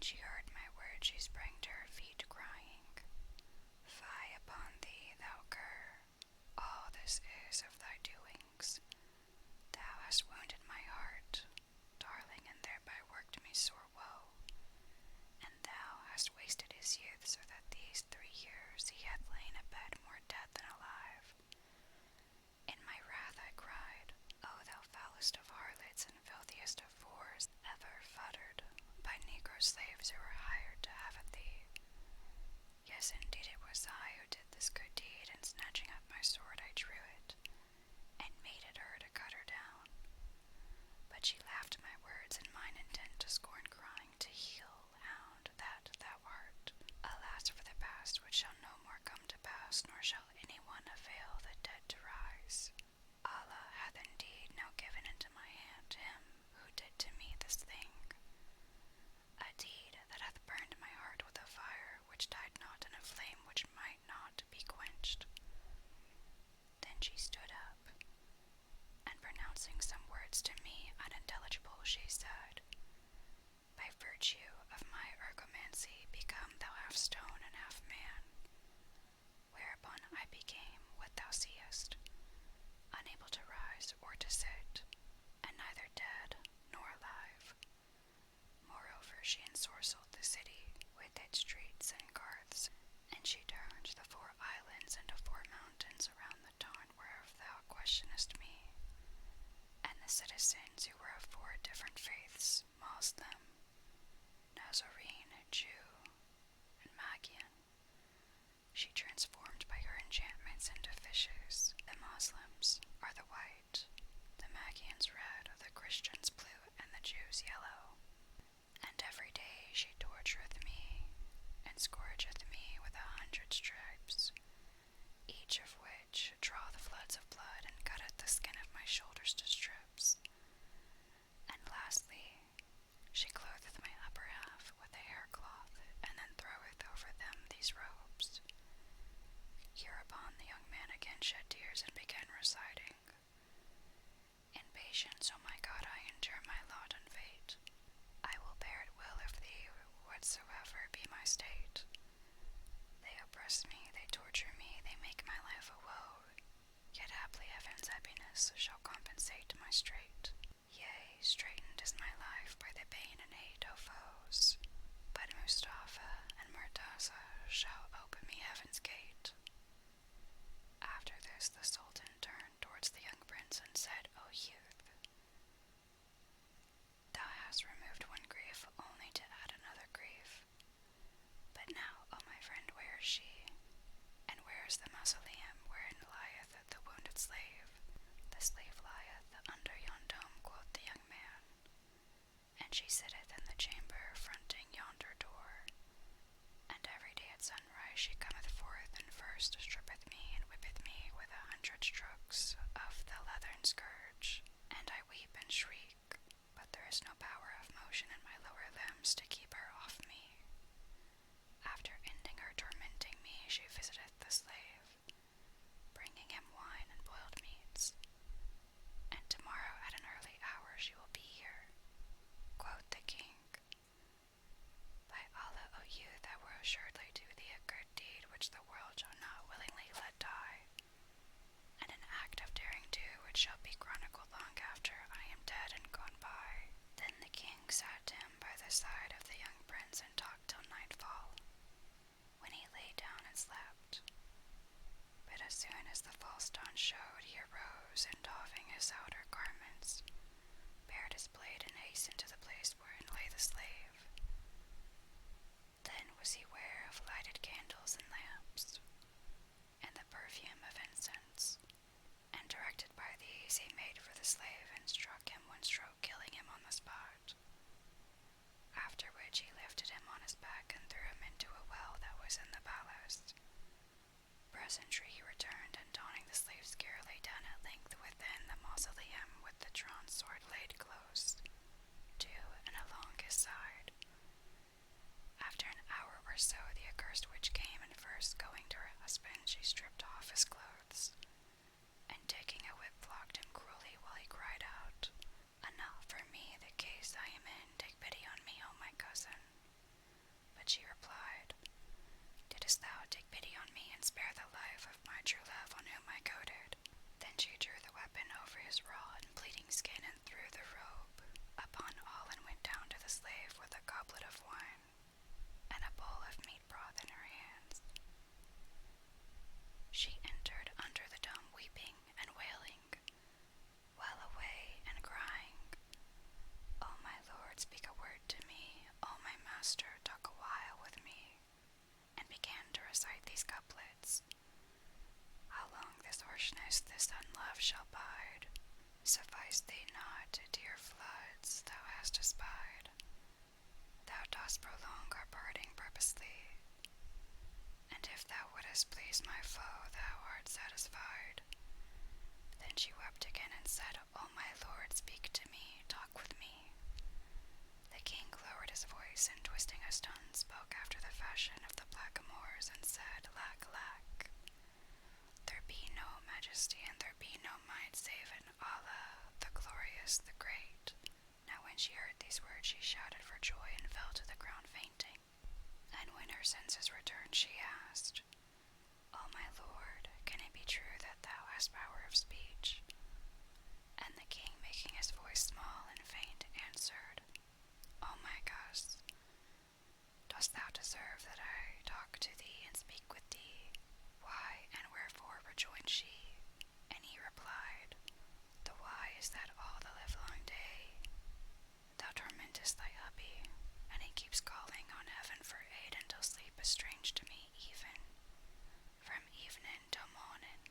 she heard my words, she sprang to her feet, crying, Fie upon thee, thou cur! All this is of thy doings. Thou hast wounded my heart, darling, and thereby worked me sore woe. And thou hast wasted his youth, so that these 3 years he hath lain abed more dead than alive. In my wrath I cried, O thou foulest of harlots and filthiest of whores, ever futtered by negro slaves who were hired to have at thee. Yes, indeed it was I who did this good deed, and snatching up my sword I drew it, and made at her to cut her down. But she laughed at my words, and mine intent to scorn, crying, To heel, hound, that thou art. Alas for the past, which shall no more come to pass, nor shall any one avail the dead to rise. Allah hath indeed now given into my hand him who did to me this thing, a deed that hath burned my heart with a fire which died not, and a flame which might not be quenched. Then she stood up, and pronouncing some words to me unintelligible, she said, By virtue of my ergomancy become thou half stone and half man. Whereupon I became what thou seest, unable to rise or to sit, and neither dead nor alive. Moreover, she ensorcelled the city with its streets and garths, and she turned the 4 islands into 4 mountains around the tarn whereof thou questionest me. And the citizens who were of 4 different faiths, Moslem, Nazarene, Jew, and Magian, she transformed by her enchantments into fishes. The Moslems are the white, the Magians red, the Christians blue, and the Jews yellow. And every day she tortureth me, and scourgeth me with 100 stripes, each of which draweth floods of blood, and cutteth the skin of my shoulders to strips. And lastly, she clotheth my upper half with a haircloth, and then throweth over them these robes. Hereupon the young man again shed tears and began reciting, In patience, O my God, I endure my lot and fate. I will bear it well of thee, whatsoever be my state. They oppress me, they torture me, they make my life a woe. Yet haply heaven's happiness shall compensate my strait. Yea, straitened is my life by the pain and hate, O foes. But Mustafa and Murtaza shall open me heaven's gate. After this the Sultan turned towards the young prince and said, O youth, thou hast removed one grief only to add another grief. But now, O my friend, where is she? And where is the mausoleum wherein lieth the wounded slave? The slave lieth under yon dome, quoth the young man, and she sitteth in the chamber fronting yonder door. And every day at sunrise she cometh forth, and first strippeth me and whippeth me with 100 strokes of the leathern scourge. And I weep and shriek, but there is no power of motion in my lower limbs to keep her off me. After ending her tormenting me, she visiteth the slave, bringing him wine and boiled meats. And tomorrow at an early hour she will be here. Quoth the king, By Allah, O youth, I will assuredly do thee a good deed which the world shall not willingly let die, and an act of daring do which shall be chronicled long after I am dead and gone by. Then the king sat him by the side of the young prince and talked till nightfall, when he lay down and slept. But as soon as the false dawn showed, he arose, and doffing his outer garments, bared his blade and hastened to the place wherein lay the slave. Then was he ware of lighted candles and lamps, and the perfume of incense, and directed by these he made for the slave, and struck him one stroke, killing him on the spot. After which he lifted him on his back and threw him into a well that was in the palace. Presently he returned, and donning the slave's gear, lay down at length within the mausoleum with the drawn sword laid close to and along his side. After an hour or so, the accursed witch came, and first going to her husband, she stripped off his clothes, and taking a whip flogged him cruelly while he cried out, Enough! take pity on me and spare the life of my true love on whom I goaded. Then she drew the weapon over his raw and bleeding skin and threw the robe upon all and went down to the slave with a goblet of wine and a bowl of meat broth in her hands. She entered under the dome weeping and wailing, well away and crying, O my lord, speak a word to me, O my master, talk a while with me, and began to recite these couplets. How long this harshness, this unlove shall bide? Suffice thee not, dear floods, thou hast espied. Thou dost prolong our parting purposely, and if thou wouldest please my foe, thou art satisfied. Then she wept again and said, O my lord, speak to me, talk with me. The king lowered his voice and twisting his tongue spoke after the fashion of the blackamoors and said, Lack, lack. There be no majesty and there be no might save in Allah, the glorious, the great. Now when she heard these words she shouted for joy and fell to the ground fainting. And when her senses returned she asked, O my lord, can it be true that thou hast power of speech? And the king, making his voice small and faint, answered, O my guest, dost thou deserve that I talk to thee and speak with thee? Why and wherefore, rejoined she. And he replied, The why is that all the livelong day thou tormentest thy hubby, and he keeps calling on heaven for aid until sleep is strange to me even from evening till morning.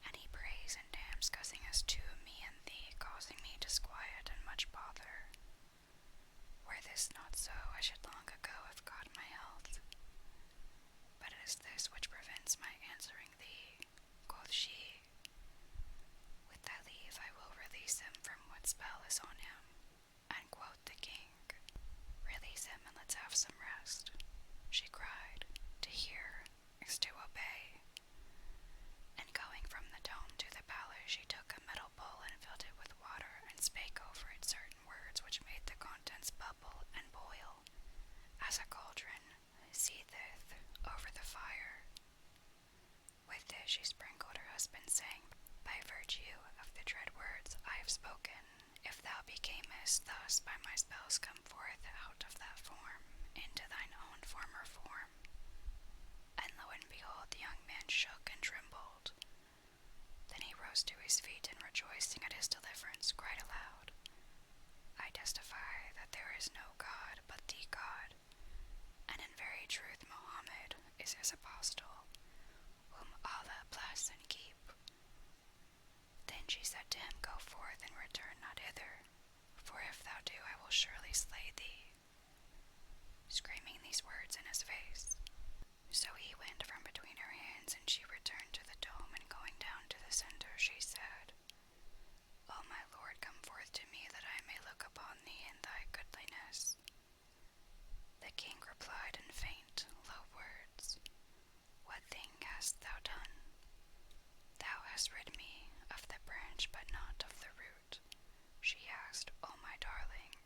And he prays and damns, cussing us to me and thee, causing me disquiet and much bother. Were this not so, I should long ago have got my health. But it is this which prevents my answering thee, quoth she. With thy leave I will release him from what spell is on him. And quoth the king, Release him and let's have some rest. She cried, To hear is to obey. And going from the dome to the palace, she took a metal bowl and filled it with water, and spake over it certain words which made the contents bubble and boil, as a cauldron seetheth over the fire. With this she sprinkled her husband, saying, By virtue of the dread words I have spoken, if thou becamest thus by my spells come forth out of that form into thine own former form. And lo and behold, the young man shook and trembled. Then he rose to his feet and rejoicing at his deliverance cried aloud, I testify that there is no God but the God, and in very truth Mohammed is his apostle, whom Allah bless and keep. Then she said to him, Go forth and return not hither, for if thou do I will surely slay thee, screaming these words in his face. So he went from between her hands, and she returned to the dome, and going down to the center she said, O my lord, come forth to me that I may look upon thee in thy goodliness. The king replied in faint, low words, What thing hast thou done? Thou hast rid me of the branch, but not of the root. She asked, O my darling,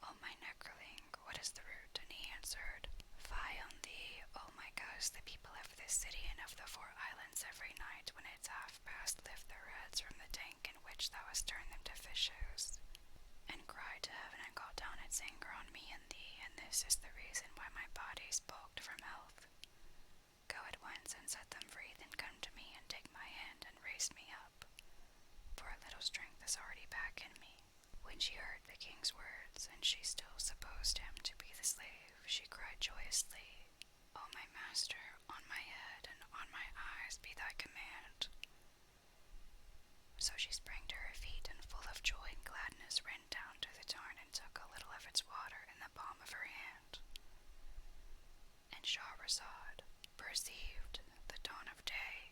O my neckerling, what is the root? And he answered, Fie on thee, O my guest, the people of this city and of the 4 islands every night when it's half past lift their heads from the tank in which thou hast turned them to fishes, and cry to heaven and call down its anger on me and thee, and this is the reason why my body is balked from health. Go at once and set them free, then come to me and take my hand and raise me up, for a little strength is already back in me. When she heard the king's words, and she still supposed him to be the slave, she cried joyously, O my master, on my head and on my eyes be thy command. So she sprang to her feet, and full of joy and gladness ran down to the tarn and took a little of its water in the palm of her hand. And Shahrazad perceived the dawn of day